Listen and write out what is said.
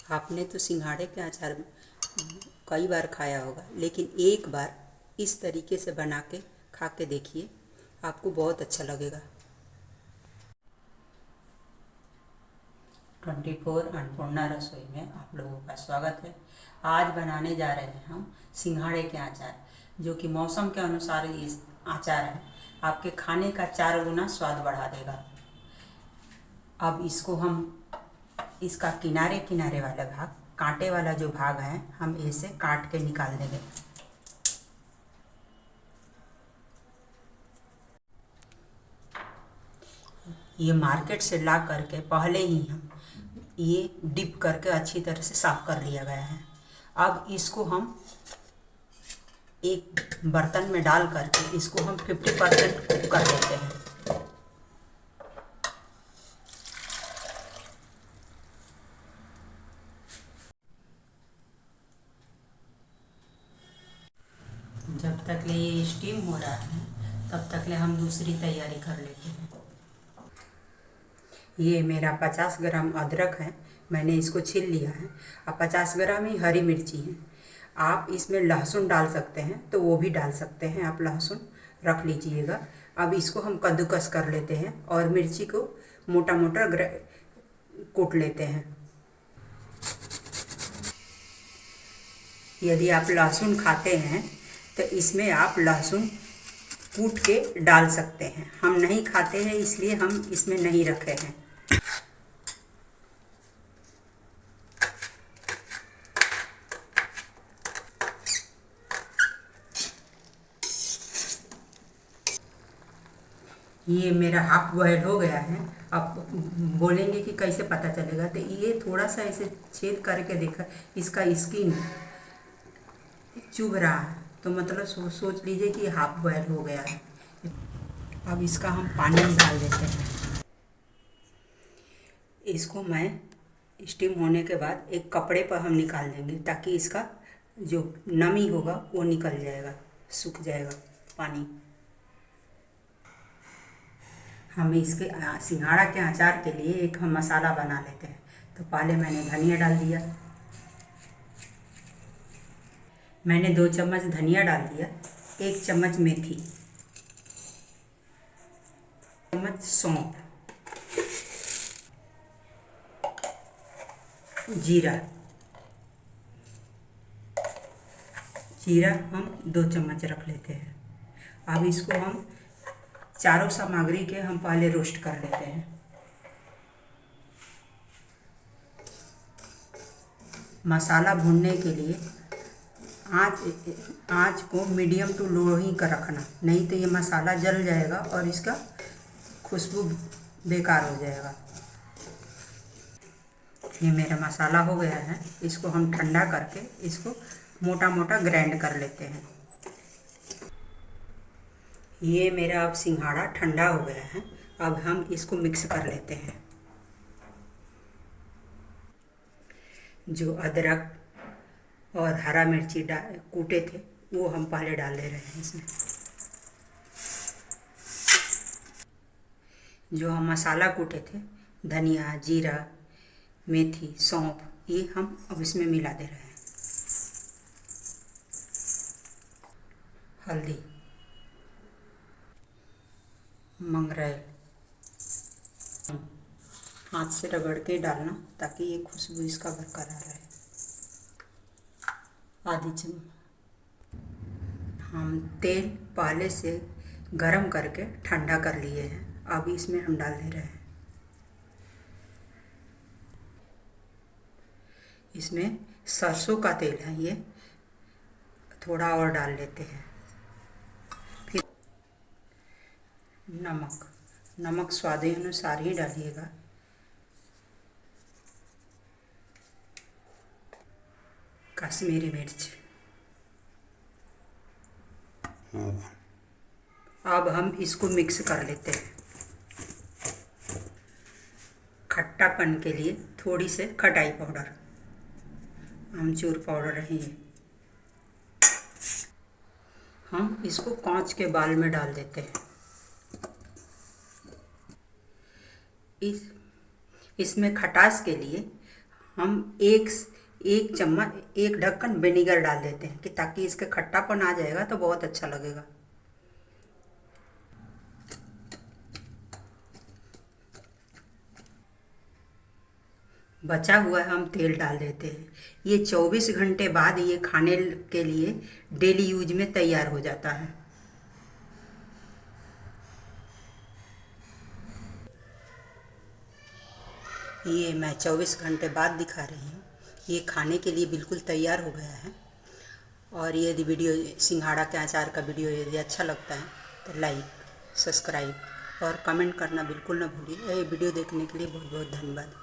आपने तो सिंघाड़े के अचार कई बार खाया होगा, लेकिन एक बार इस तरीके से बना के खा के देखिए, आपको बहुत अच्छा लगेगा। 24 अन्नपूर्णा रसोई में आप लोगों का स्वागत है। आज बनाने जा रहे हैं हम सिंघाड़े के अचार, जो कि मौसम के अनुसार ये अचार है, आपके खाने का 4 गुना स्वाद बढ़ा देगा। अब इसको हम इसका किनारे किनारे वाला भाग, कांटे वाला जो भाग है, हम इसे काट के निकाल देंगे। ये मार्केट से ला करके पहले ही हम ये डिप करके अच्छी तरह से साफ कर लिया गया है। अब इसको हम एक बर्तन में डाल करके इसको हम 50% कुक कर लेते हैं। जब तक ले ये स्टीम हो रहा है, तब तक ले हम दूसरी तैयारी कर लेते हैं। ये मेरा 50 ग्राम अदरक है, मैंने इसको छील लिया है। अब 50 ग्राम ही हरी मिर्ची है। आप इसमें लहसुन डाल सकते हैं तो वो भी डाल सकते हैं, आप लहसुन रख लीजिएगा। अब इसको हम कद्दूकस कर लेते हैं और मिर्ची को मोटा मोटा कूट लेते हैं। यदि आप लहसुन खाते हैं तो इसमें आप लहसुन कूट के डाल सकते हैं। हम नहीं खाते हैं, इसलिए हम इसमें नहीं रखे हैं। ये मेरा हाफ बॉयल हो गया है। अब बोलेंगे कि कैसे पता चलेगा, तो ये थोड़ा सा ऐसे छेद करके देखा, इसका स्किन चुभ रहा है, तो मतलब सोच लीजिए कि हाफ बॉयल हो गया है। अब इसका हम पानी निकाल देते हैं। इसको मैं स्टीम होने के बाद एक कपड़े पर हम निकाल देंगे, ताकि इसका जो नमी होगा वो निकल जाएगा, सूख जाएगा पानी। हम इसके सिंघाड़ा के अचार के लिए एक हम मसाला बना लेते हैं। तो पहले मैंने धनिया डाल दिया, मैंने 2 चम्मच धनिया डाल दिया, 1 चम्मच मेथी, चम्मच सौंफ, जीरा, जीरा हम 2 चम्मच रख लेते हैं। अब इसको हम चारों सामग्री के हम पहले रोस्ट कर लेते हैं। मसाला भूनने के लिए आँच को मीडियम टू लो ही कर रखना, नहीं तो ये मसाला जल जाएगा और इसका खुशबू बेकार हो जाएगा। ये मेरा मसाला हो गया है, इसको हम ठंडा करके इसको मोटा मोटा ग्राइंड कर लेते हैं। ये मेरा अब सिंघाड़ा ठंडा हो गया है। अब हम इसको मिक्स कर लेते हैं। जो अदरक और हरा मिर्ची कूटे थे, वो हम पहले डाल दे रहे हैं इसमें। जो हम मसाला कूटे थे, धनिया, जीरा, मेथी, सौंफ, ये हम अब इसमें मिला दे रहे हैं। हल्दी, मंगरेल, हाथ से रगड़ के डालना, ताकि ये खुशबू इसका बरकरार रहे। आधी चम्मच हम तेल पहले से गरम करके ठंडा कर लिए हैं, अब इसमें हम डाल दे रहे हैं। इसमें सरसों का तेल है, ये थोड़ा और डाल लेते हैं। फिर नमक स्वाद अनुसार ही डालिएगा। कश्मीरी मिर्च। अब हम इसको मिक्स कर लेते हैं। खट्टापन के लिए थोड़ी से खटाई पाउडर, आमचूर पाउडर है ये। हम इसको कांच के बाल में डाल देते हैं। इसमें खटास के लिए हम एक चम्मच, एक ढक्कन विनेगर डाल देते हैं कि ताकि इसका खट्टापन आ जाएगा तो बहुत अच्छा लगेगा। बचा हुआ हम तेल डाल देते हैं। ये 24 घंटे बाद ये खाने के लिए डेली यूज में तैयार हो जाता है। ये मैं 24 घंटे बाद दिखा रही हूँ। ये खाने के लिए बिल्कुल तैयार हो गया है। और यदि वीडियो सिंघाड़ा के अचार का वीडियो यदि अच्छा लगता है तो लाइक, सब्सक्राइब और कमेंट करना बिल्कुल ना भूलिए। ये वीडियो देखने के लिए बहुत बहुत धन्यवाद।